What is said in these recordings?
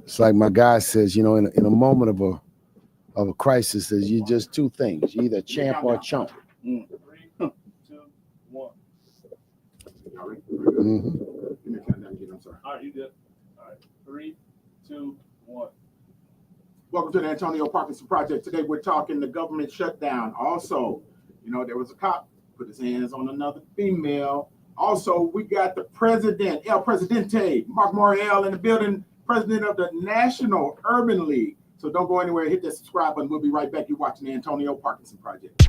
It's like my guy says, you know, in a moment of a crisis, there's you just two things: you're either a champ or a chump. 3, 2, 1. Mm-hmm. I'm sorry. All right, you good. All right, 3, 2, 1. Welcome to the Antonio Parkinson Project. Today we're talking the government shutdown. Also, you know, there was a cop put his hands on another female. Also, we got the president, El Presidente, Mark Morial in the building, president of the National Urban League. So don't go anywhere. Hit that subscribe button. We'll be right back. You're watching the Antonio Parkinson Project.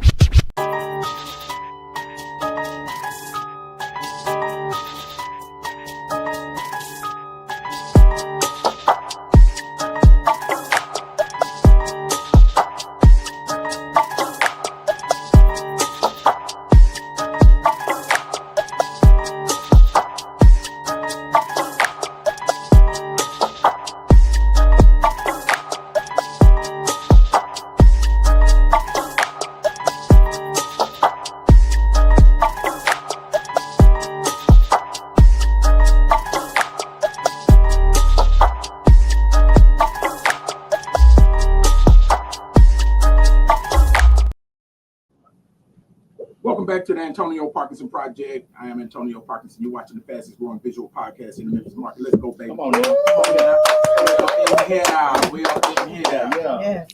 Welcome back to the Antonio Parkinson Project. I am Antonio Parkinson. You're watching the fastest growing visual podcast in the Memphis market. Let's go, baby. Come on now. Yeah.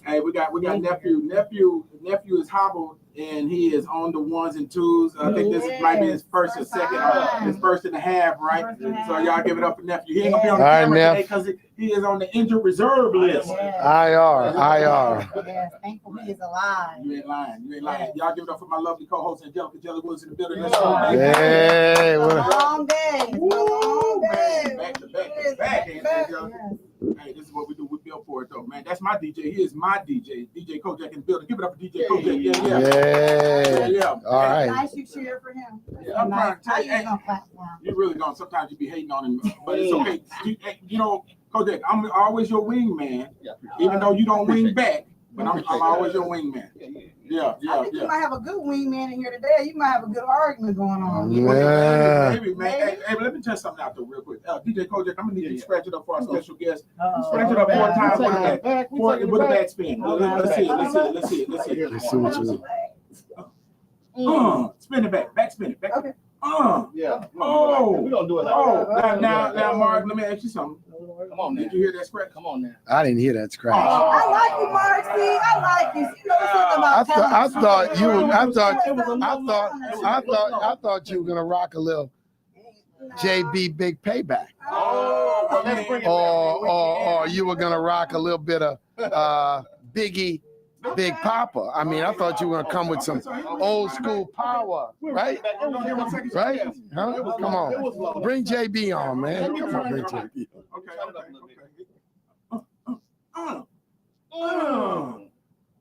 Hey, we got nephew. Nephew is hobbled and he is on the ones and twos. I think this might be his first or second, his first and a half, right? So y'all give it up for nephew. He ain't gonna be on the camera today because he is on the injured reserve list. IR. Yes, thankful he is alive. You ain't lying. Y'all give it up for my lovely co-host Angelica Jelly Woods in the building. Let's go. Hey, Long day. Long day. Back to back. Hey, this is what we do. We built for it, though, man. That's my DJ. He is my DJ. DJ Kojak in the building. Give it up for DJ Kojak. Yeah. All right. Nice you cheer for him. Yeah, I'm trying to tell you, you really don't. Sometimes you be hating on him, but it's okay. You know, Kojak, I'm always your wingman, even though you don't wing back, but I'm always your wingman. Yeah. I think you might have a good wingman in here today. You might have a good argument going on. Yeah. Maybe, man. Hey, let me test something out though, real quick. DJ Kojak, I'm gonna need you to scratch it up for our special guest. Scratch it up 4 times with a back spin. Let's see it. Let's see what you do. Spin it back spin it. Back. Okay. Yeah. We're gonna do it like that. Now, Mark, let me ask you something. Come on, Did you hear that scratch? Come on now. I didn't hear that scratch. I like you, Marcy. I like you. You know something about I thought you were gonna rock a little JB Big Payback. Well, let's bring it back. Or you were gonna rock a little bit of Biggie Big Papa. I mean, I thought you were gonna come with some old school power, right? Right? Huh? Come on, bring JB on, man. Come on, bring JB. Okay.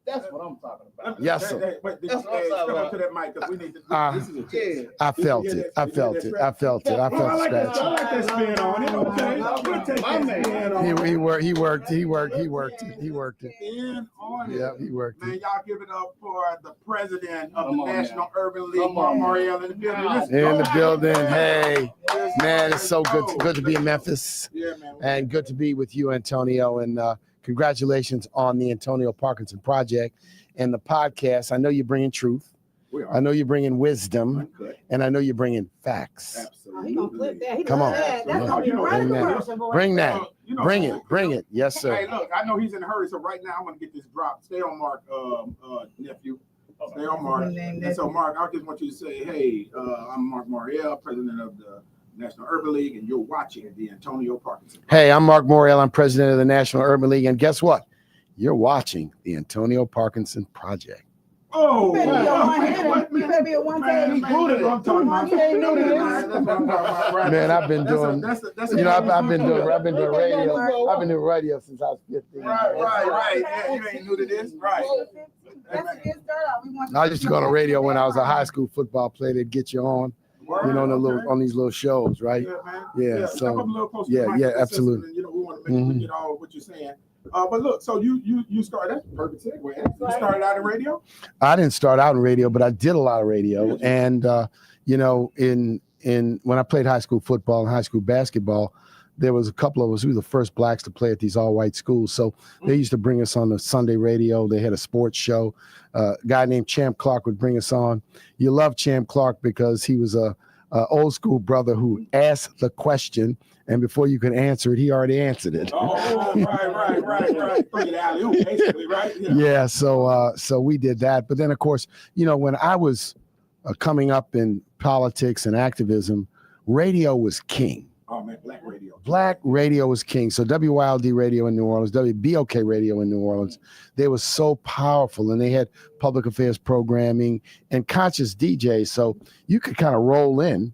That's what I'm talking about. Yes, sir. Hey, wait, step up to that mic because we need to. This is a test. I felt it. I felt the I scratch. like that spin on it. Okay. We'll take that spin on it. He worked it. Spin on it. Yeah, he worked Man, it. y'all give it up for the president of the National Urban League, Mark Morial in the building. Let's In go. the building. Hey, man, it's so good to be in Memphis. Yeah, man. And good to be with you, Antonio. And congratulations on the Antonio Parkinson Project and the podcast. I know you're bringing truth. We are I know you're bringing wisdom. uncut. And I know you're bringing facts. Absolutely. Come on. That's gonna be Bring that. commercial, boy. Bring that. You know, Bring it. Yes, sir. Hey, look, I know he's in a hurry, so right now I want to get this drop. Stay on Mark, nephew. Stay on Mark. And so, Mark, I just want you to say, hey, I'm Mark Morial, president of the National Urban League, and you're watching the Antonio Parkinson. Hey, I'm Mark Morial. I'm president of the National Urban League. And guess what? You're watching the Antonio Parkinson Project. Oh, You better be a one-page. Man, I've been doing, I've been doing radio. I've been doing radio since I was 15. Right. Yeah, you ain't new to this, right? That's a good start. I used to go on the radio when I was a high school football player. They'd get you on, on these little shows, right? Yeah, so yeah, absolutely. You know, we want to make sure we get all of what you're saying. But look, so you started. That's a perfect segue. You started out in radio. I didn't start out in radio, but I did a lot of radio, and in when I played high school football and high school basketball, there was a couple of us, we were the first blacks to play at these all-white schools. So they used to bring us on the Sunday radio. They had a sports show. A guy named Champ Clark would bring us on. You love Champ Clark because he was a old school brother who asked the question, and before you could answer it, he already answered it. Oh, right. Bring it alley-oop, basically, right? Yeah, so we did that. But then, of course, when I was coming up in politics and activism, radio was king. Oh, man, black radio. Black radio was king. So WYLD radio in New Orleans, WBOK radio in New Orleans, they were so powerful, and they had public affairs programming and conscious DJs. So you could kind of roll in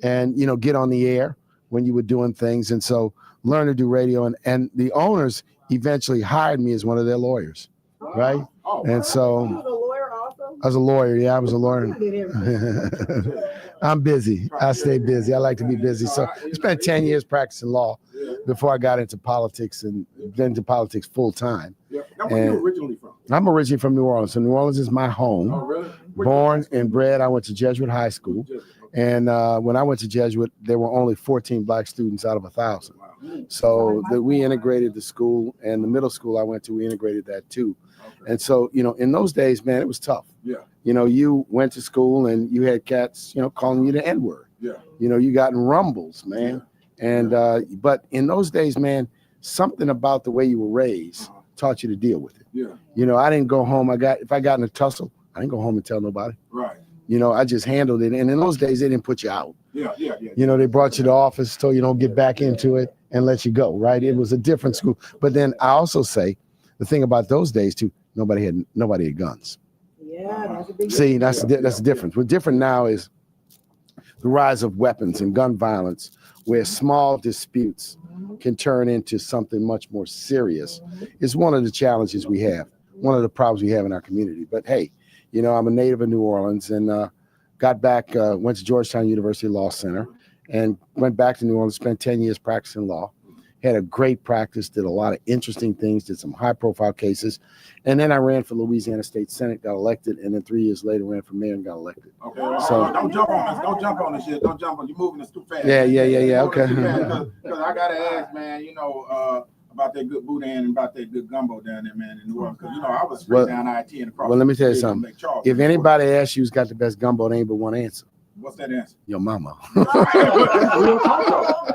and, get on the air when you were doing things. And so learn to do radio. And the owners eventually hired me as one of their lawyers, right? Oh, and so You was a lawyer also? I was a lawyer. Yeah, I was a lawyer. I did everything. I'm busy. I stay busy. I like to be busy. So I spent 10 years practicing law before I got into politics and then into politics full time. Yeah. Now, where you originally from? I'm originally from New Orleans. So New Orleans is my home. Oh, really? Born and bred. I went to Jesuit High School. And when I went to Jesuit, there were only 14 black students out of 1,000. Wow. So we integrated the school, and the middle school I went to, we integrated that too. Okay. And so, in those days, man, it was tough. Yeah. You went to school and you had cats, calling you the N-word. Yeah. You got in rumbles, man. And but in those days, man, something about the way you were raised taught you to deal with it. Yeah. I didn't go home. If I got in a tussle, I didn't go home and tell nobody. Right. I just handled it. And in those days, they didn't put you out. Yeah. They brought you to the office, told you don't get back into it, and let you go, right? It was a different school. But then I also say the thing about those days too, nobody had guns. Yeah, that's a big See, that's the difference. What's different now is the rise of weapons and gun violence, where small disputes can turn into something much more serious. Is one of the challenges we have, one of the problems we have in our community. But hey, I'm a native of New Orleans, and got back, went to Georgetown University Law Center, and went back to New Orleans, spent 10 years practicing law. Had a great practice, did a lot of interesting things, did some high-profile cases. And then I ran for Louisiana State Senate, got elected, and then 3 years later ran for mayor and got elected. Okay. So don't jump on this. Don't jump on this shit. Don't jump on. You're moving this too fast. Yeah. Okay. Because I gotta ask, man. About that good boudin and about that good gumbo down there, man, in New Orleans. Because I was straight down IT and across. Well, let me tell you something. If anybody asks you who's got the best gumbo, there ain't but one answer. What's that answer? Your mama. That's real talk.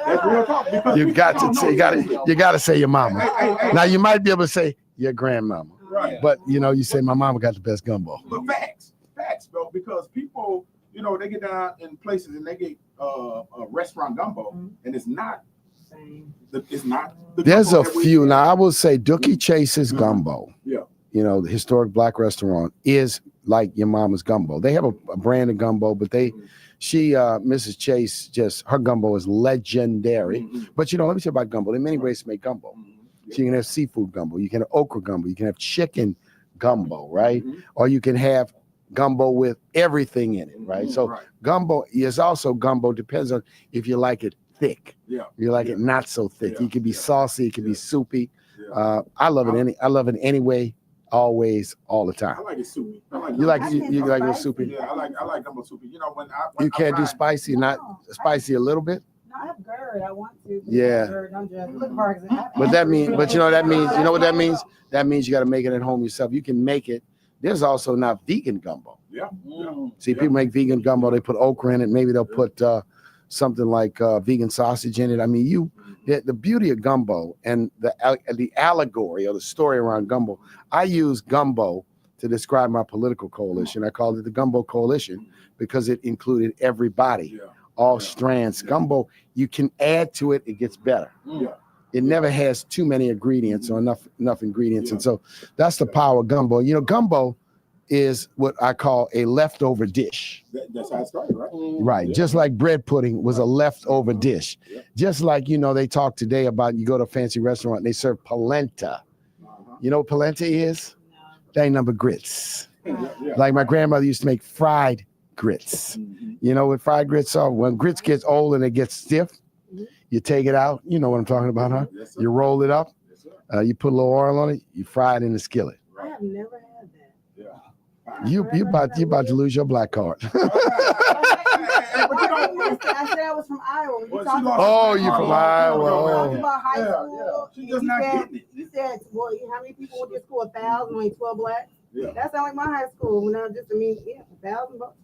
That's real talk. You got to say your mama. Hey. Now you might be able to say your grandmama, Right. but you say my mama got the best gumbo. But facts, bro. Because people, they get down in places and they get a restaurant gumbo, and it's not. It's not. There's a few. Now I will say Dookie Chase's gumbo. Yeah. The historic black restaurant is like your mama's gumbo. They have a brand of gumbo, but Mrs. Chase, her gumbo is legendary. But let me tell you about gumbo. There are many ways to make gumbo. So you can have seafood gumbo, you can have okra gumbo, you can have chicken gumbo, right? Or you can have gumbo with everything in it, right? So gumbo is also gumbo, depends on if you like it thick. Yeah. You like it not so thick. It can be saucy, it can be soupy. I love it any way, always, all the time. I like it soupy. You like it soupy? Yeah, I like gumbo soupy. When you can't do spicy, not spicy a little bit? No, I have GERD. I want to. Yeah. I'm just looking for it. But you know what that means? That means you got to make it at home yourself. You can make it. There's also now vegan gumbo. Yeah. See, people make vegan gumbo. They put okra in it. Maybe they'll put something like vegan sausage in it. I mean, the beauty of gumbo and the allegory or the story around gumbo. I use gumbo to describe my political coalition. I called it the Gumbo Coalition because it included everybody, all strands. Gumbo, you can add to it, it gets better. It never has too many ingredients or enough ingredients. And so that's the power of gumbo. Gumbo is what I call a leftover dish. That's how it started, right? Right. Yeah. Just like bread pudding was a leftover dish. Yeah. Just like, they talk today about you go to a fancy restaurant and they serve polenta. You know what polenta is? That ain't number grits. Like my grandmother used to make fried grits. You know what fried grits are? When grits gets old and it gets stiff, you take it out. You know what I'm talking about, huh? Yes, you roll it up. Yes, you put a little oil on it. You fry it in the skillet. I have never had that. You about to lose your black card. I said I was from Iowa. Well, Talked she lost- Oh, you from Iowa. We talked Oh. about high Yeah, school. yeah. She just You not said- getting it. You said, well, how many people went to school? 1,000, only 12 blacks. Yeah. That sounds like my high school. When I just, I mean, yeah, 1,000 bucks.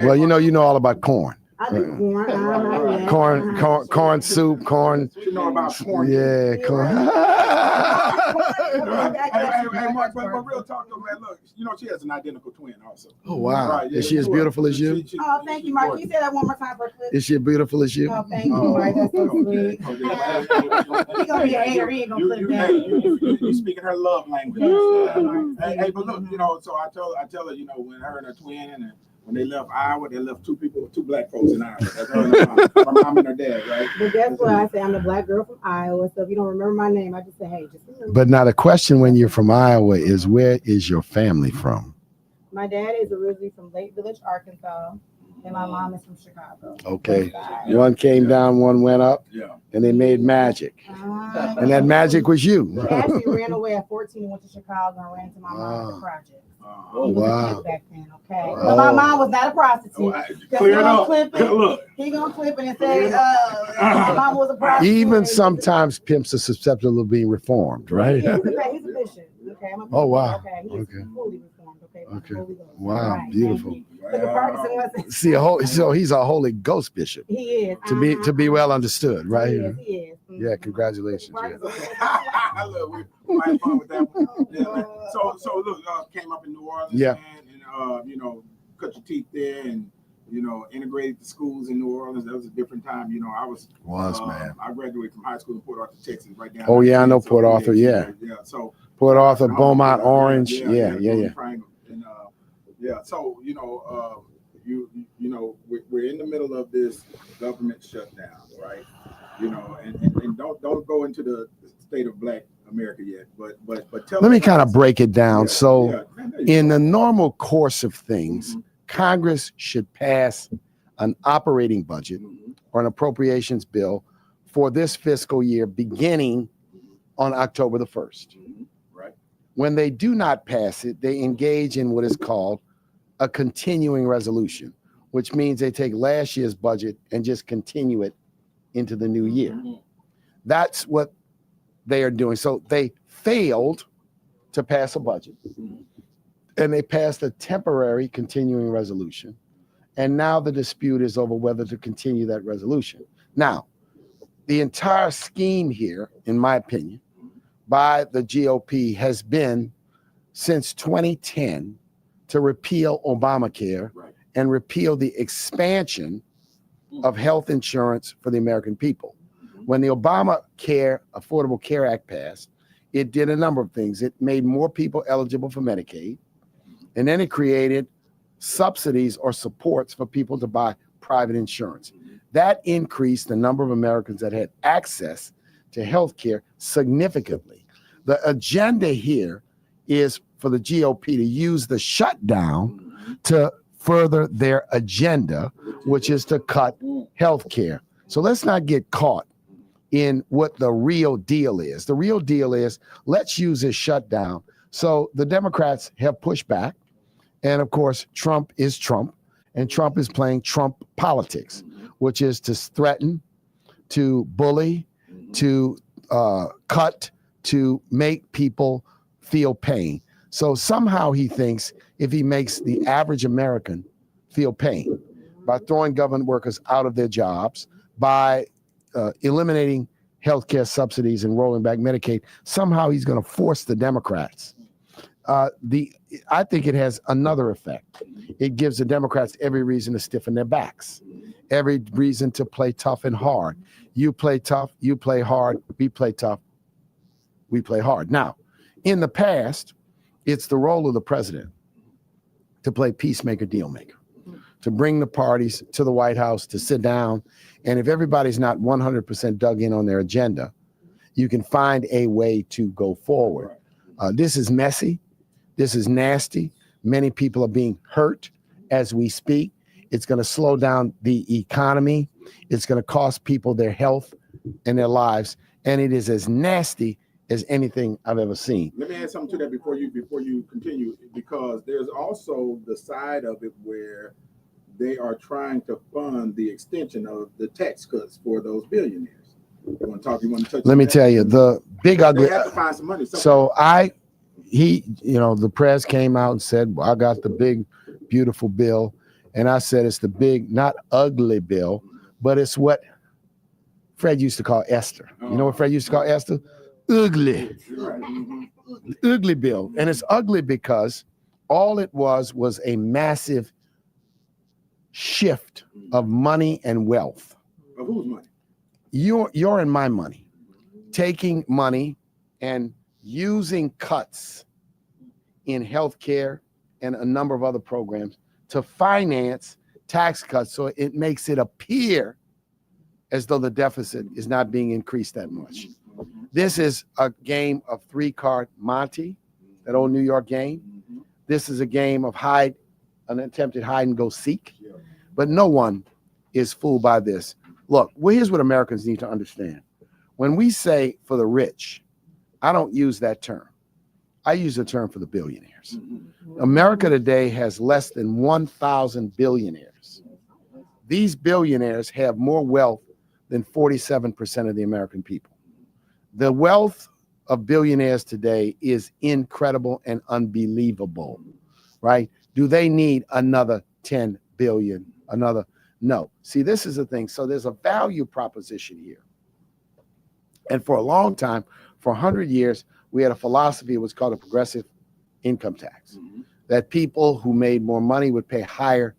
Well, you know all about corn. I do corn. Yeah. Corn soup, corn. She know about corn. Yeah, corn. Hey, Mark, but real talk though, man. Look, you know she has an identical twin also. Oh, wow. Right, yeah, Is she as beautiful as you? Oh, thank you, Mark. Can you say that one more time for a clip? Is she as beautiful as you? Oh, thank you, Mark. That's so sweet. He gonna be a hater. He ain't gonna put it down. You speaking her love language. Yeah. Hey, but look, you know, so I tell her, you know, when her and her twin and when they left Iowa, they left two black folks in Iowa. That's her and my mom and her dad, right? But guess what? I say I'm the black girl from Iowa. So if you don't remember my name, I just say, hey, just remember. But now the question when you're from Iowa is where is your family from? My dad is originally from Lake Village, Arkansas, and my mom is from Chicago. Okay. Side. One came down, one went up, Yeah. and they made magic. And that magic was you. He actually ran away at 14 and went to Chicago and ran to my mom at the project. Oh, He was a wow. kid back then, okay? Oh. But my mom was not a prostitute. Clear it up. Look. He gonna clip it and say, my mom was a prostitute. Even sometimes pimps are susceptible of being reformed, right? He's a bishop. Okay, I'm a Oh, wow. Okay, he's Okay. fully reformed. Okay. Okay. Holy Ghost. Wow, All right, beautiful. thank you. Look at Parkinson wasn't. See, so he's a Holy Ghost bishop He is. to be well understood, right? He is. Yeah, congratulations. Yeah. Look, we might have fun with that one. Yeah. So look, came up in New Orleans, Yeah. man, and you know, cut your teeth there, and you know, integrated the schools in New Orleans. That was a different time. You know, Man. I graduated from high school in Port Arthur, Texas, right down. Oh, yeah, I know So, Port Arthur, yeah. Yeah. So Port Arthur, Yeah, Beaumont, yeah, Orange. yeah, Yeah. Golden Triangle. And yeah, so you know, you know, we're in the middle of this government shutdown, right? You know, and don't go into the state of Black America yet, but tell Let me us- kind of break it down. Yeah, So, yeah, there you in go. the normal course of things, Mhm. Congress should pass an operating budget Mhm. or an appropriations bill for this fiscal year beginning on October the 1st. Mhm. Right. When they do not pass it, they engage in what is called a continuing resolution, which means they take last year's budget and just continue it into the new year. Mhm. That's what they are doing. So they failed to pass a budget Mhm. and they passed a temporary continuing resolution. And now the dispute is over whether to continue that resolution. Now, the entire scheme here, in my opinion, by the GOP has been since 2010 to repeal Obamacare Right. and repeal the expansion of health insurance for the American people. When the Obamacare Affordable Care Act passed, it did a number of things. It made more people eligible for Medicaid, and then it created subsidies or supports for people to buy private insurance. That increased the number of Americans that had access to health care significantly. The agenda here is for the GOP to use the shutdown Mhm. to further their agenda, which is to cut health care. So let's not get caught in what the real deal is. The real deal is let's use this shutdown. So the Democrats have pushed back. And of course, Trump is Trump, and Trump is playing Trump politics, which is to threaten, to bully, to cut, to make people feel pain. So somehow he thinks if he makes the average American feel pain by throwing government workers out of their jobs, by eliminating healthcare subsidies and rolling back Medicaid, somehow he's going to force the Democrats. I think it has another effect. It gives the Democrats every reason to stiffen their backs, every reason to play tough and hard. You play tough, you play hard, we play tough, we play hard. Now, in the past, it's the role of the president to play peacemaker, deal maker, to bring the parties to the White House, to sit down. And if everybody's not 100% dug in on their agenda, you can find a way to go forward. This is messy. This is nasty. Many people are being hurt as we speak. It's going to slow down the economy. It's going to cost people their health and their lives. And it is as nasty as anything I've ever seen. Let me add something to that before you continue, because there's also the side of it where they are trying to fund the extension of the tax cuts for those billionaires. You want to talk? You want to touch? Let me tell you, the big ugly. They have to find some money. So the press came out and said, well, I got the big, beautiful bill. And I said, it's the big, not ugly bill, but it's what Fred used to call Esther. You know what Fred used to call Esther? Ugly. Ugly bill. And it's ugly because all it was a massive shift of money and wealth. Of whose money? Your and my money. Taking money and using cuts in healthcare and a number of other programs to finance tax cuts, so it makes it appear as though the deficit is not being increased that much. This is a game of three-card Monte, that old New York game. This is a game of an attempted hide and go seek, but no one is fooled by this. Look, here's what Americans need to understand. When we say for the rich, I don't use that term. I use the term for the billionaires. America today has less than 1,000 billionaires. These billionaires have more wealth than 47% of the American people. The wealth of billionaires today is incredible and unbelievable, right? Do they need another 10 billion? No. See, this is the thing. So there's a value proposition here. And for a long time, for 100 years, we had a philosophy, it was called a progressive income tax, that people who made more money would pay higher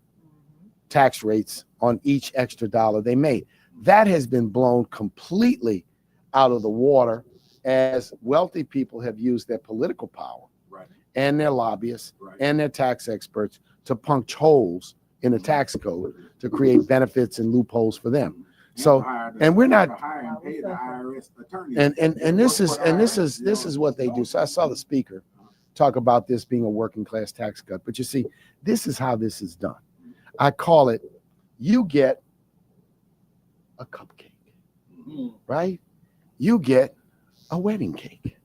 tax rates on each extra dollar they made. That has been blown completely out of the water as wealthy people have used their political power and their lobbyists and their tax experts to punch holes in the tax code to create benefits and loopholes for them. So, and we're not, and this is what they do. So I saw the speaker talk about this being a working class tax cut, but you see, this is how this is done. I call it, you get a cupcake, right? You get a wedding cake,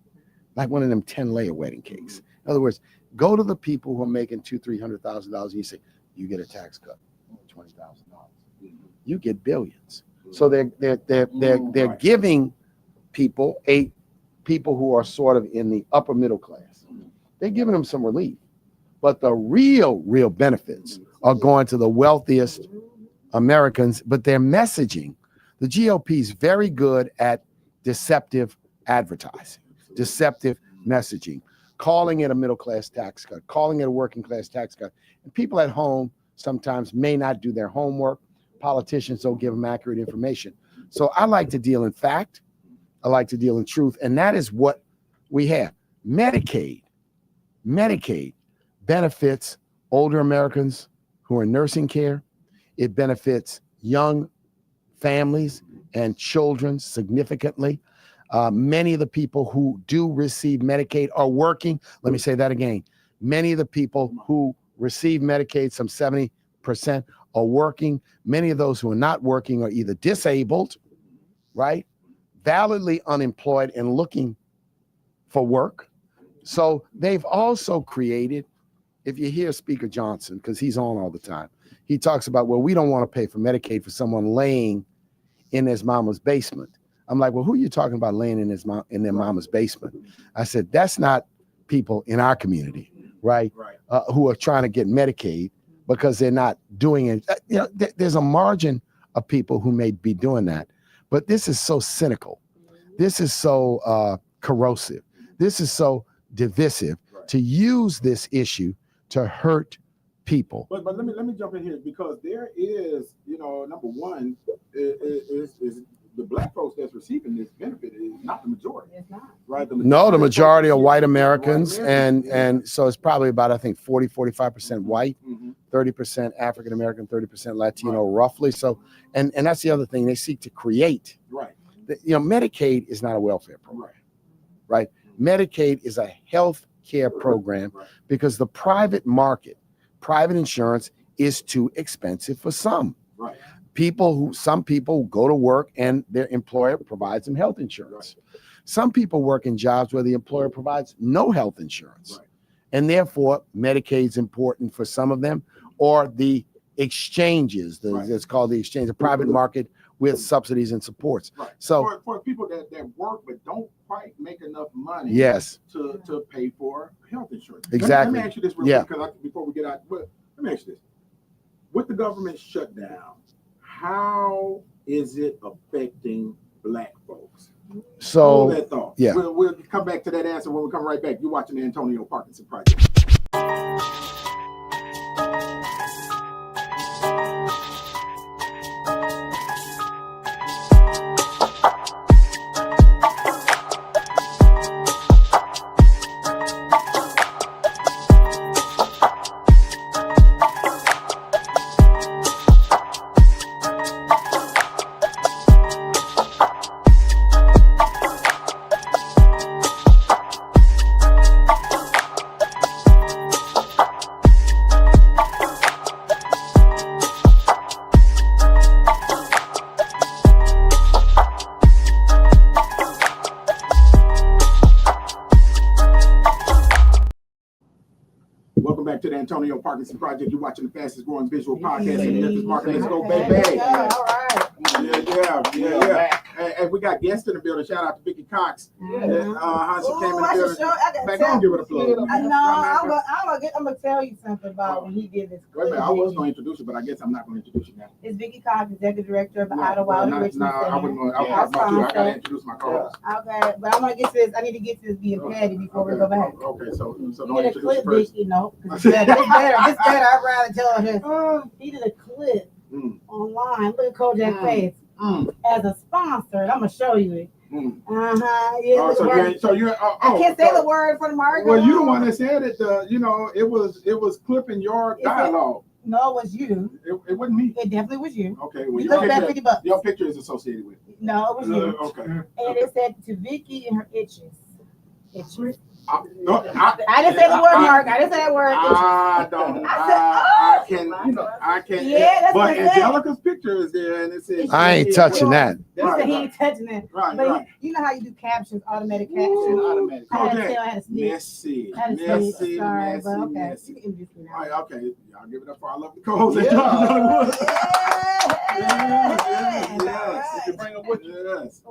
like one of them 10-layer wedding cakes. In other words, go to the people who are making $200,000-$300,000 and you say, you get a tax cut, $20,000. You get billions. So they're giving people who are sort of in the upper middle class. They're giving them some relief, but the real benefits are going to the wealthiest Americans. But their messaging, the GOP is very good at deceptive advertising, deceptive messaging, calling it a middle class tax cut, calling it a working class tax cut. And people at home sometimes may not do their homework. Politicians don't give them accurate information. So I like to deal in fact. I like to deal in truth. And that is what we have. Medicaid benefits older Americans who are in nursing care. It benefits young families and children significantly. Many of the people who do receive Medicaid are working. Let me say that again. Many of the people who receive Medicaid, some 70%, are working. Many of those who are not working are either disabled, right, validly unemployed and looking for work. So they've also created, if you hear Speaker Johnson, because he's on all the time, he talks about, well, we don't want to pay for Medicaid for someone laying in his mama's basement. I'm like, well, who are you talking about laying in their mama's basement? I said, that's not people in our community, right? Who are trying to get Medicaid because they're not doing it. You know, there's a margin of people who may be doing that, but this is so cynical. This is so corrosive. This is so divisive to use this issue to hurt people. But let me jump in here, because there is, number one, is the black folks that's receiving this benefit is not the majority. It's not. Right? The majority are white Americans, and so it's probably about, I think, 45% white, 30% African American, 30% Latino, roughly. So, and that's the other thing they seek to create. Right. Medicaid is not a welfare program, right? Medicaid is a health care program because the private market, private insurance is too expensive for some. Right. Some people go to work and their employer provides them health insurance. Some people work in jobs where the employer provides no health insurance. And therefore, Medicaid's important for some of them, or the exchanges. Right. It's called the exchange, the private market with subsidies and supports. Right. So for people that work but don't quite make enough money yes, to pay for health insurance. Exactly. Let me ask you this real quick, because before we get out, let me ask you this. With the government shutdown, how is it affecting Black folks? so Hold that thought. yeah. We'll come back to that answer when we come right back. You're watching the Antonio Parkinson Project. Welcome back to the Antonio Parkinson Project. You're watching the fastest growing visual podcast in the Memphis market. Let's go, baby. All right. Yeah. Hey, we got guests in the building. Shout out to Vicky Cox. How she came in the building. Back on, give it a plug. I'm gonna tell you something about when he did this. Wait a minute, I was going to introduce you, but I guess I'm not going to introduce you now. It's Vicky Cox, executive director of the Idle Wild No, Richmond I Center. wasn't going to. I was talking about you. I got to introduce my co-host. Okay, but I'm gonna get to this. I need to get to this being petty before we go back. Okay, so He don't did a introduce clip, you first. you know. It's better. It's better. I'd rather tell this. He did a clip online. Look at Kojak face as a sponsor. I'm gonna show you it. Yeah. I can't say the word for the market. Well, you the one that said it. It was clipping your dialogue. No, it was you. It wasn't me. It definitely was you. Okay, well, You look back $50. your picture is associated with it. No, it was you. Okay. And it said to Vicky and her itches. Itches. I I didn't say the word, Mark. I didn't say that word. I don't. I can. Yeah, that's but what it said. Angelica's picture is there, and it says I ain't touching that. He said he ain't touching it. Right, But right. you know how you do captions, automatic captions. Automatic. I had to Okay. say I had to sneak. Messy. I had to sneak. Sorry, Messy. but okay. Messy. You can introduce me now. All right, okay. Y'all give it up for I love the co-host. You can bring them with you. Yes.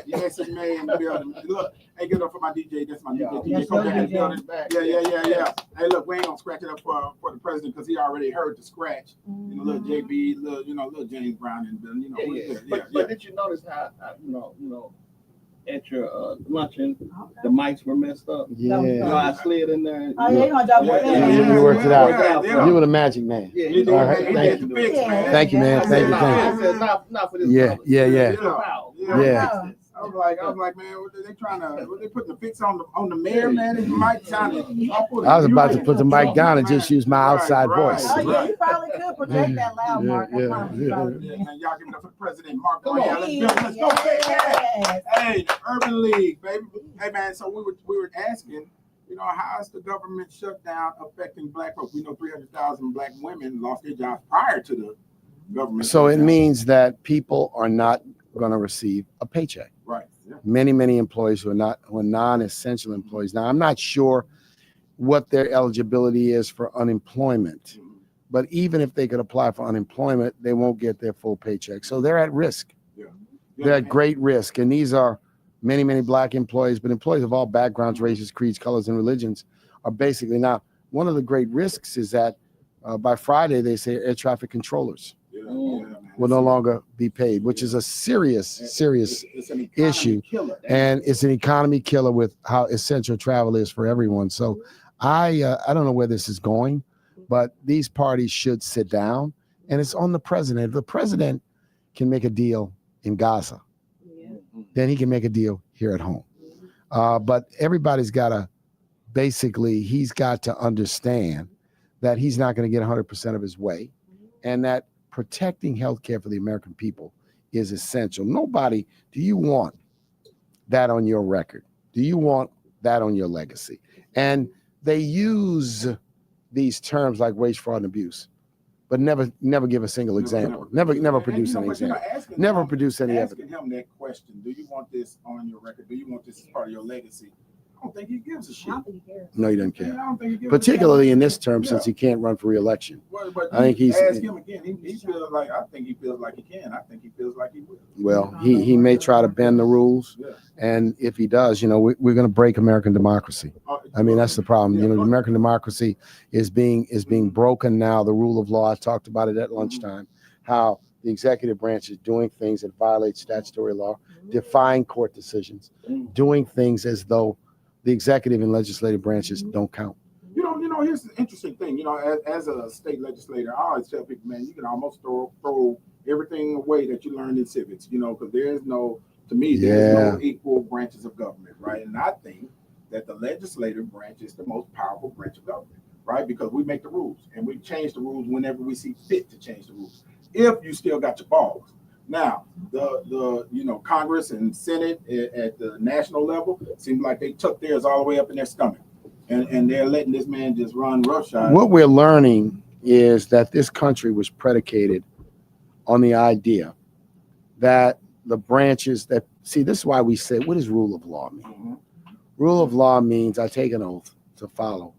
Yes, it may in the building. Look, hey, give it up for my DJ. That's my DJ. DJ That's Kodak your in the DJ. building. Yeah. Hey, look, we ain't gonna scratch it up for the president because he already heard the scratch. You know, little JB, little James Brown in the building. But did you notice how at your luncheon the mics were messed up? Yeah. I slid in there. And, Oh, yeah, you're gonna drop You it. worked it out. Yeah. You were the magic man. Yeah, He did. All right, He thank did you. the fix, man. Thank you, man. Thank you. I said, not for this. Yeah, brother. yeah. Yeah. I was like, man, they trying to, they putting the fix on the mayor, man. It might sound. I was about to put the mic down and just use my outside voice. Oh, yeah, you probably could project that loud, Mark. I promise you probably Yeah, can. man, y'all give it up for the president, Mark. Come on. Let's go. Yes. Hey, the Urban League, baby. Hey, man. So we were asking, how is the government shutdown affecting Black folks? We know 300,000 Black women lost their jobs prior to the government. So it shutdown. means that people are not going to receive a paycheck. Right. Yeah. Many employees who are non-essential employees. Now, I'm not sure what their eligibility is for unemployment, but even if they could apply for unemployment, they won't get their full paycheck. So they're at risk. Yeah. They're at great risk. And these are many Black employees, but employees of all backgrounds, races, creeds, colors, and religions are basically. Now, one of the great risks is that by Friday, they say air traffic controllers will no longer be paid, which is a serious issue. And it's an economy killer with how essential travel is for everyone. So I don't know where this is going, but these parties should sit down, and it's on the president. If the president can make a deal in Gaza, then he can make a deal here at home. But everybody's got to he's got to understand that he's not going to get 100% of his way, and that protecting healthcare for the American people is essential. Do you want that on your record? Do you want that on your legacy? And they use these terms like wage fraud and abuse, but never give a single example. Never produce any example. Never produce any evidence. Asking him that question: do you want this on your record? Do you want this as part of your legacy? don't think he gives a I shit. don't think he cares. No, he doesn't I care. don't think he gives Particularly in this term, Yeah. since he can't run for re-election. But I think he's. ask him again. He feels like I think he feels like he can. I think he feels like he will. Well, he may try to bend the rules, Yeah. and if he does, we're going to break American democracy. I mean, that's the problem. Yeah, The American democracy is being broken now. The rule of law. I talked about it at lunchtime. How the executive branch is doing things that violate statutory law, defying court decisions, doing things as though the executive and legislative branches don't count. Here's the interesting thing. As a state legislator, I always tell people, man, you can almost throw everything away that you learned in civics, because there's no equal branches of government, right? And I think that the legislative branch is the most powerful branch of government, right? Because we make the rules and we change the rules whenever we see fit to change the rules. If you still got your balls. Now, the Congress and Senate at the national level seems like they took theirs all the way up in their stomach. And they're letting this man just run roughshod. What we're learning is that this country was predicated on the idea that the branches that this is why we say, what does rule of law mean? Mm-hmm. Rule of law means I take an oath to follow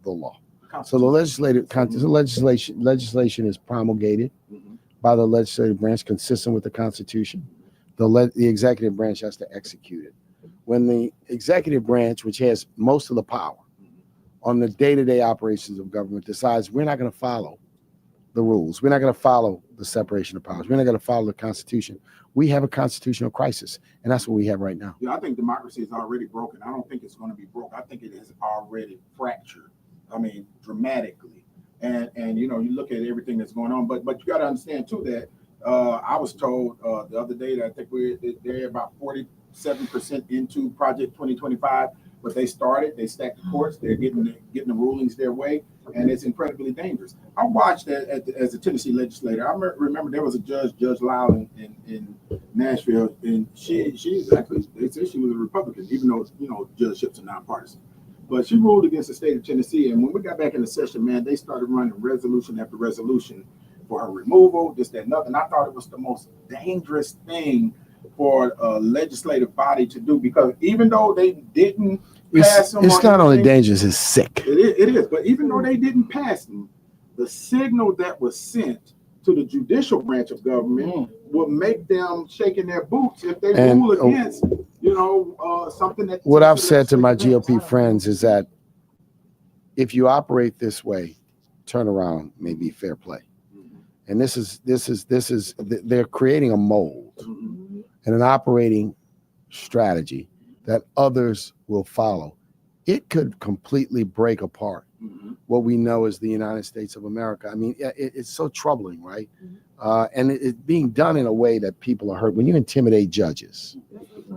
the law. So the legislation is promulgated by the legislative branch consistent with the Constitution. The executive branch has to execute it. When the executive branch, which has most of the power on the day-to-day operations of government, decides we're not going to follow the rules, we're not going to follow the separation of powers, we're not going to follow the Constitution, we have a constitutional crisis, and that's what we have right now. Yeah, I think democracy is already broken. I don't think it's going to be broke. I think it is already fractured. I mean, dramatically. And you look at everything that's going on, but you got to understand too that I was told the other day that I think they're about 47% into Project 2025, but they stacked the courts, they're getting the rulings their way, and it's incredibly dangerous. I watched that as a Tennessee legislator. I remember there was a Judge Lyle in Nashville, and she's actually, they say she was a Republican, even though judgeships are nonpartisan. But she ruled against the state of Tennessee, and when we got back in the session, man, they started running resolution after resolution for her removal, this, that, and other. And I thought it was the most dangerous thing for a legislative body to do, because even though they didn't pass them, it's not only dangerous, it's sick. It is. But even though they didn't pass them, the signal that was sent to the judicial branch of government would make them shaking their boots if they rule against, something that. What I've said to my GOP friends is that if you operate this way, turnaround may be fair play. And this is they're creating a mold and an operating strategy that others will follow. It could completely break apart what we know as the United States of America. I mean, it's so troubling, right? And it's being done in a way that people are hurt. When you intimidate judges,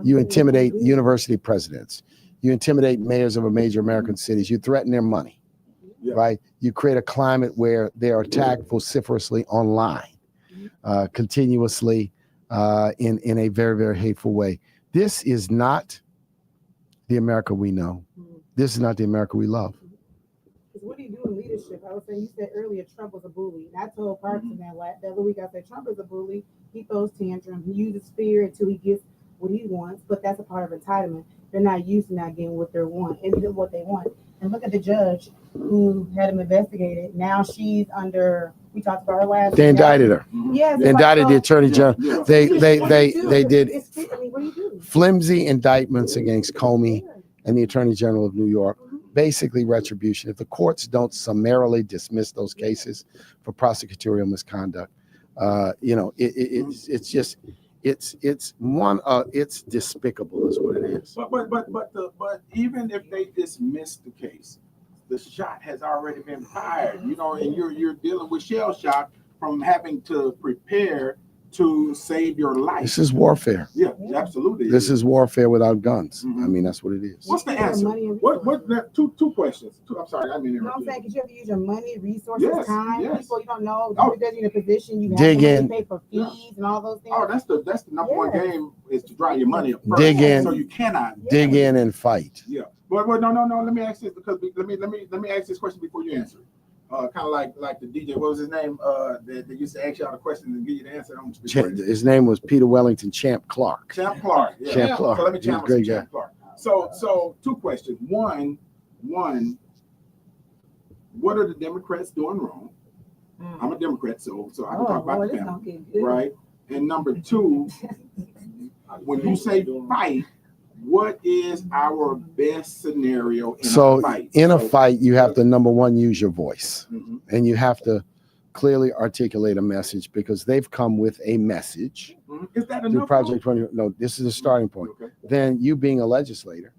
you intimidate university presidents, you intimidate mayors of major American cities, you threaten their money. Right? You create a climate where they are attacked vociferously online, continuously, in a very, very hateful way. This is not the America we know. This is not the America we love. What do you do in leadership? I was saying, you said earlier Trump was a bully. And I told Parkinson that other week, I said, Trump is a bully. He throws tantrums. He uses fear until he gets what he wants. But that's a part of entitlement. They're not used to not getting what they want. And look at the judge who had him investigated. Now she's under, we talked about her last. They indicted her. Yes. They indicted the attorney general. They did what do you do? flimsy indictments against Comey and the attorney general of New York. Basically retribution. If the courts don't summarily dismiss those cases for prosecutorial misconduct, it's despicable is what it is. But even if they dismiss the case, the shot has already been fired, and you're dealing with shell shock from having to prepare to save your life. This is warfare. Yeah, absolutely. This is warfare without guns. I mean, that's what it is. What's the answer? What two questions? I'm sorry, I mean, I'm saying, because you have to use your money, resources, time. Yes. People you don't know, because you're in a position, you have Dig to in. pay for fees and all those things. Oh, that's the number one game, is to dry your money up first. Dig in. So you cannot Dig in and fight. Yeah. But no. Let me ask this, because let me ask this question before you answer it. Kind of like the DJ. What was his name? That used to ask y'all the questions and give you the answer. His name was Peter Wellington Champ Clark. Champ Clark. Yeah. Champ Clark. So let me He was challenge a great Champ Clark. So two questions. One, what are the Democrats doing wrong? I'm a Democrat, so I can talk about the family, right? And number two, when you say fight, what is our best scenario in a fight? In a fight, you have to, number one, use your voice. And you have to clearly articulate a message because they've come with a message. Is that enough? Project 20. No, this is a starting point. Okay. Then you being a legislator,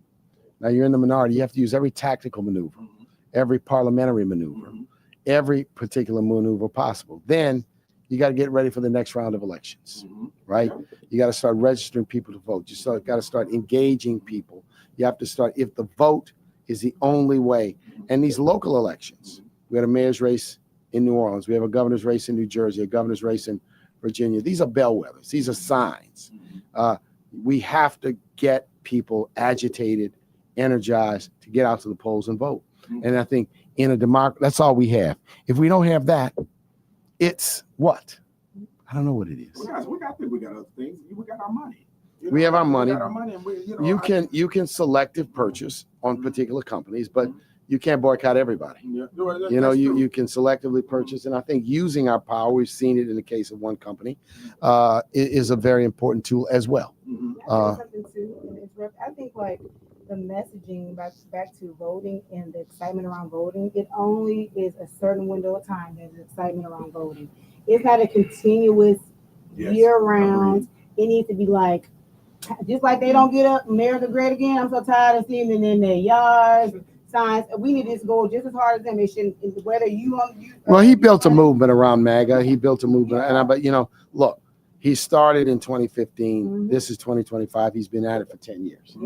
now you're in the minority, you have to use every tactical maneuver, every parliamentary maneuver, every particular maneuver possible. Then you got to get ready for the next round of elections, right? You got to start registering people to vote. You got to start engaging people. You have to start, if the vote is the only way. And these local elections, we had a mayor's race in New Orleans. We have a governor's race in New Jersey, a governor's race in Virginia. These are bellwethers. These are signs. We have to get people agitated, energized to get out to the polls and vote. And I think in a democracy, that's all we have. If we don't have that, it's what? I don't know what it is. We got other things. We got our money. We have our money. We got our money, and you can selective purchase on particular companies, but you can't boycott everybody. You can selectively purchase, and I think using our power, we've seen it in the case of one company, is a very important tool as well. I think like the messaging back to voting and the excitement around voting, it only is a certain window of time there's excitement around voting. It's not a continuous year round. It needs to be like, just like they don't get up, America great again. I'm so tired of seeing them in their yards, signs. We need to go just as hard as them. It shouldn't, whether you. Well, he built a movement around MAGA. He built a movement, but look, he started in 2015. This is 2025. He's been at it for 10 years.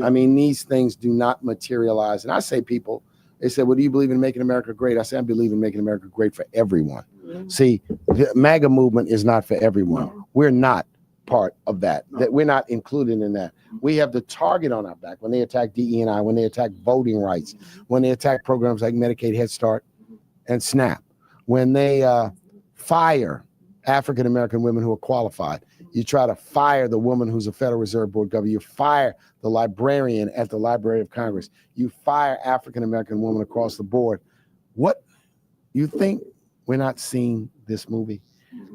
I mean, these things do not materialize. And I say they say, well, do you believe in making America great? I say, I believe in making America great for everyone. See, the MAGA movement is not for everyone. We're not part of that. That we're not included in that. We have the target on our back when they attack DE&I, when they attack voting rights, when they attack programs like Medicaid, Head Start, and SNAP, when they fire African-American women who are qualified. You try to fire the woman who's a Federal Reserve Board governor. You fire the librarian at the Library of Congress. You fire African-American women across the board. What, you think we're not seeing this movie?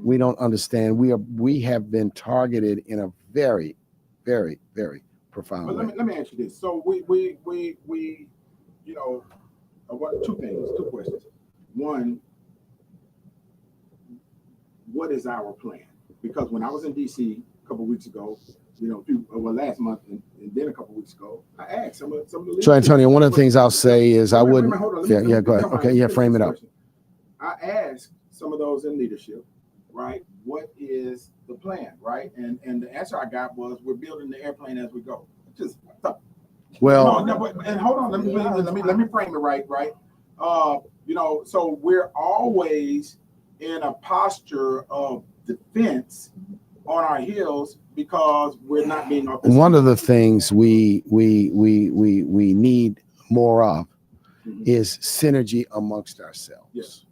We don't understand. We have been targeted in a very, very, very profound way. Let me ask you this. So we two questions. One, what is our plan? Because when I was in DC a couple of weeks ago, last month and then a couple of weeks ago, I asked some of the leaders. So Antonio, one of the things I'll say is I wouldn't. Go ahead. Okay, frame it up. I asked some of those in leadership, right? What is the plan, right? And the answer I got was, we're building the airplane as we go. Just well, and hold on, let me frame it right. So we're always in a posture of defense on our heels because we're not being offensive. One of the things we need more of is synergy amongst ourselves. Yes.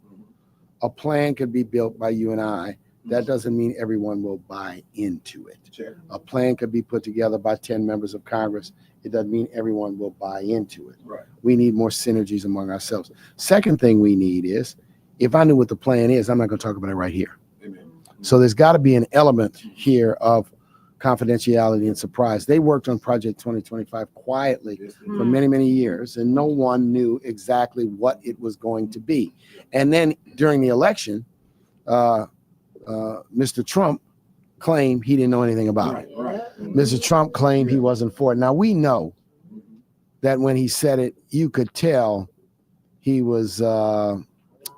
A plan could be built by you and I. That doesn't mean everyone will buy into it. Sure. A plan could be put together by 10 members of Congress. It doesn't mean everyone will buy into it. Right. We need more synergies among ourselves. Second thing we need is, if I knew what the plan is, I'm not going to talk about it right here. Amen. So there's got to be an element here of confidentiality and surprise. They worked on Project 2025 quietly for many, many years, and no one knew exactly what it was going to be. And then during the election, Mr. Trump claimed he didn't know anything about it. Right. Mr. Trump claimed he wasn't for it. Now, we know that when he said it, you could tell he was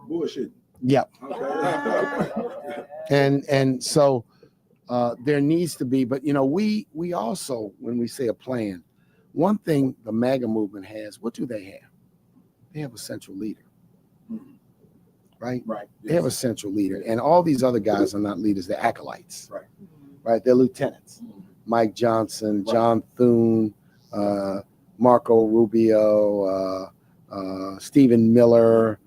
bullshit. Yep. Okay. And so there needs to be, but we also, when we say a plan, one thing the MAGA movement has, what do they have? They have a central leader. Right? Right. They have a central leader. And all these other guys are not leaders, they're acolytes. Right. Right? They're lieutenants. Mike Johnson, John Thune, Marco Rubio, Stephen Miller,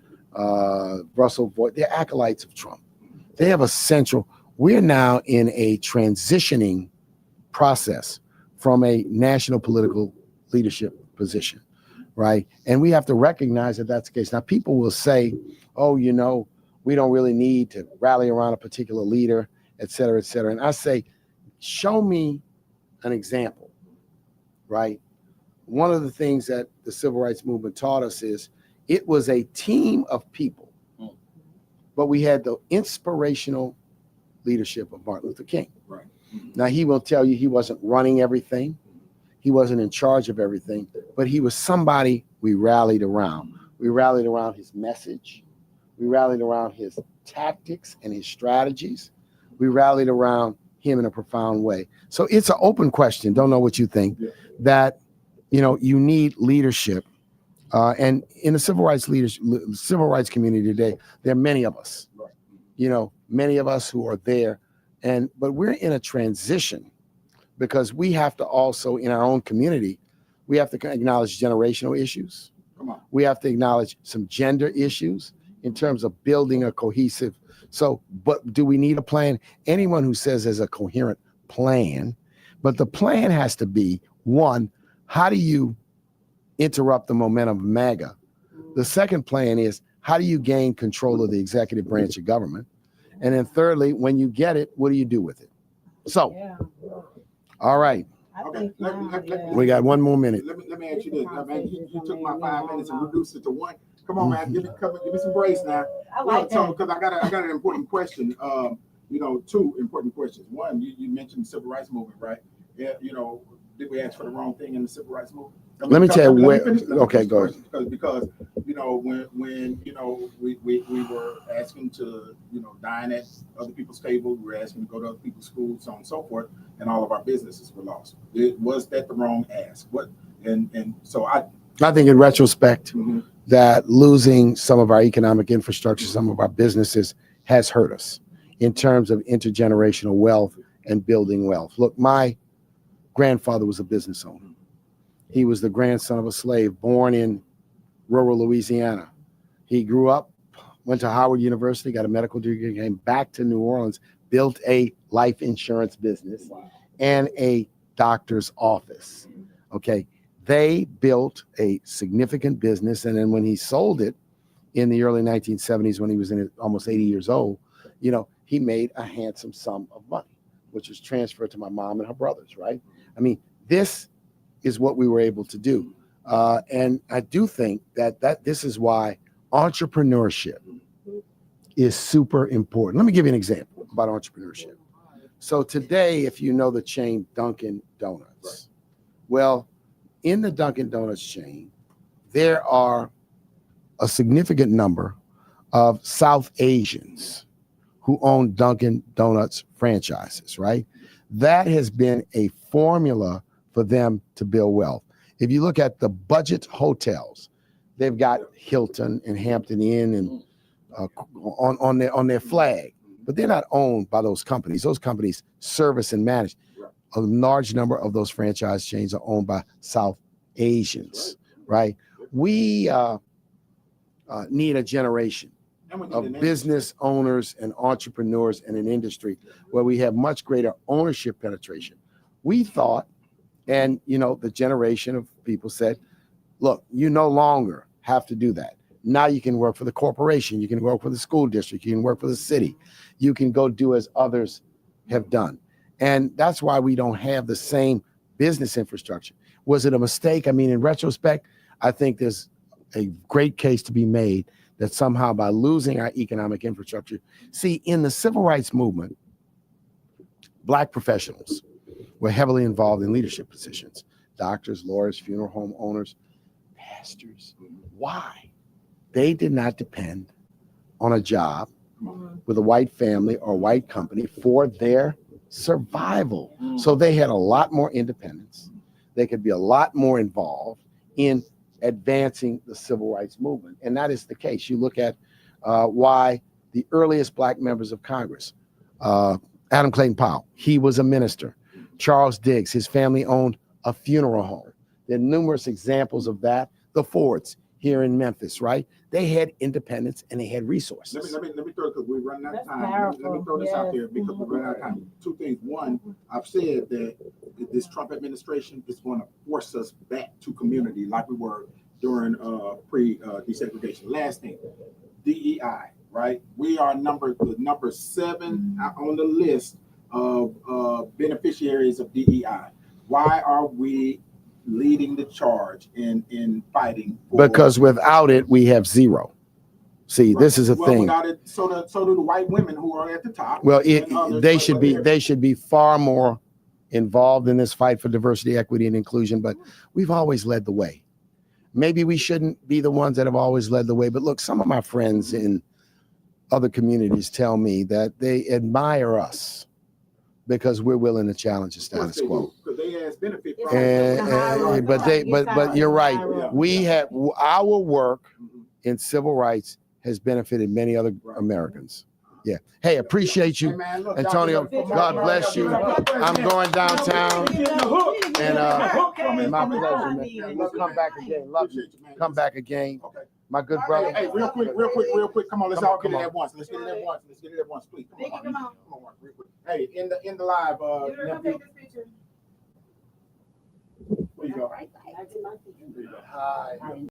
Russell Boyd. They're acolytes of Trump. They have a central. We're now in a transitioning process from a national political leadership position, right? And we have to recognize that that's the case. Now, people will say, oh, you know, we don't really need to rally around a particular leader, et cetera, et cetera. And I say, show me an example, right? One of the things that the civil rights movement taught us is it was a team of people, but we had the inspirational leadership of Martin Luther King. Right. Now, he will tell you he wasn't running everything. He wasn't in charge of everything, but he was somebody we rallied around. We rallied around his message. We rallied around his tactics and his strategies. We rallied around him in a profound way. So it's an open question. Don't know what you think. Yeah. That, you know, you need leadership. And in the civil rights community today, there are many of us, you know, many of us who are there. But we're in a transition because we have to also, in our own community, we have to acknowledge generational issues. Come on. We have to acknowledge some gender issues in terms of building a cohesive. So, but do we need a plan? Anyone who says there's a coherent plan, but the plan has to be, one, how do you interrupt the momentum of MAGA? The second plan is, how do you gain control of the executive branch of government? And then thirdly, when you get it, what do you do with it? So, Yeah. all right, I Okay, think let- now, let- yeah. we got one more minute. Let me ask you this. Now, man, you took my 5 minutes and reduced it to 1. Come on, man. Give me some grace now. I like So, that. because I got an important question. You know, 2 important questions. One, you mentioned the civil rights movement, right? Yeah, you know, did we ask for the wrong thing in the civil rights movement? Let me tell you where. Let me Okay, finish go ahead. because you know when you know we were asking to, you know, dine at other people's tables, we were asking to go to other people's schools, so on and so forth, and all of our businesses were lost. Was that the wrong ask? What and so I think in retrospect, Mhm. that losing some of our economic infrastructure, some of our businesses has hurt us in terms of intergenerational wealth and building wealth. Look, my grandfather was a business owner. He was the grandson of a slave born in rural Louisiana. He grew up, went to Howard University, got a medical degree, came back to New Orleans, built a life insurance business and a doctor's office. Okay. They built a significant business. And then when he sold it in the early 1970s, when he was almost 80 years old, you know, he made a handsome sum of money, which was transferred to my mom and her brothers, right? I mean, this is what we were able to do. And I do think that this is why entrepreneurship is super important. Let me give you an example about entrepreneurship. So today, if you know the chain Dunkin' Donuts, well, in the Dunkin' Donuts chain, there are a significant number of South Asians who own Dunkin' Donuts franchises, right? That has been a formula for them to build wealth. If you look at the budget hotels, they've got Hilton and Hampton Inn and on their flag, but they're not owned by those companies. Those companies service and manage. A large number of those franchise chains are owned by South Asians, right? We need a generation of business owners and entrepreneurs in an industry where we have much greater ownership penetration. We thought, and you know, the generation of people said, look, you no longer have to do that. Now you can work for the corporation, you can work for the school district, you can work for the city, you can go do as others have done. And that's why we don't have the same business infrastructure. Was it a mistake? I mean, in retrospect, I think there's a great case to be made that somehow by losing our economic infrastructure, see, in the civil rights movement, Black professionals were heavily involved in leadership positions, doctors, lawyers, funeral home owners, pastors. Why? They did not depend on a job with a white family or white company for their survival. So they had a lot more independence. They could be a lot more involved in advancing the civil rights movement. And that is the case. You look at why the earliest Black members of Congress, Adam Clayton Powell, he was a minister. Charles Diggs, his family owned a funeral home. There are numerous examples of that. The Fords, here in Memphis, right? They had independence and they had Let resources. me throw it because we're running out of That's time. Let me throw this out there because we're running out of time. Two things. One, I've said that this Trump administration is going to force us back to community like we were during pre-desegregation. Last thing, DEI, right? We are number 7 on the list of beneficiaries of DEI. Why are we leading the charge in fighting? Because without it, we have zero. See, this is a thing. Without it, so do the white women who are at the top. Well, Others, they should be far more involved in this fight for diversity, equity, and inclusion. But we've always led the way. Maybe we shouldn't be the ones that have always led the way. But look, some of my friends in other communities tell me that they admire us because we're willing to challenge the status quo. Because they has benefit And, but you're right. We have our work in civil rights has benefited many other Americans. Yeah. Hey, appreciate you, Antonio. God bless you. I'm going downtown, and my pleasure, man. We'll come back again. Love you. Come back again, my good brother. Hey, real quick. Come on, let's all get it at once. Let's get it at once, please. Come on, real quick. Hey, in the live, there you go. Hi.